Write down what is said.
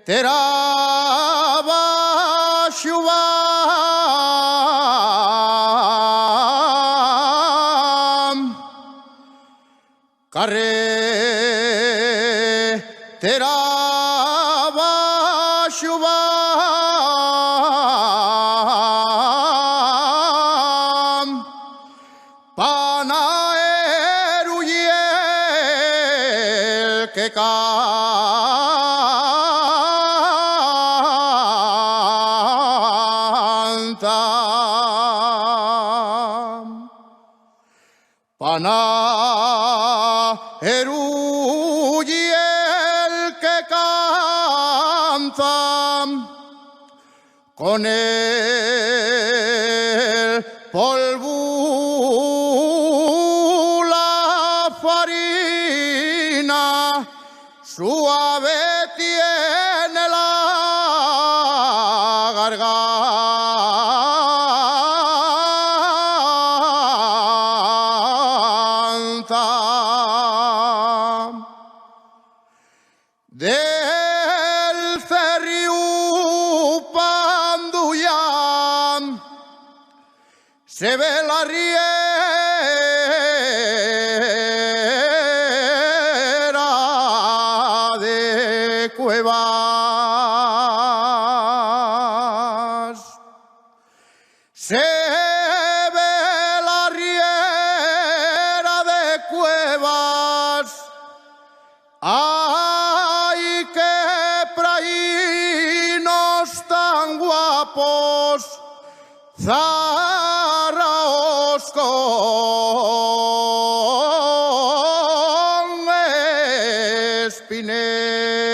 teraba shuvam carretera shuvam panaero y el que canta panaero y el que canta con el polvo la farina suave tiene la garganta del cerriu Panduyán se ve la riera de Cuevas. Se ve la riera de Cuevas. ¡Ay, qué praínos tan guapos! Zarraos con espinel.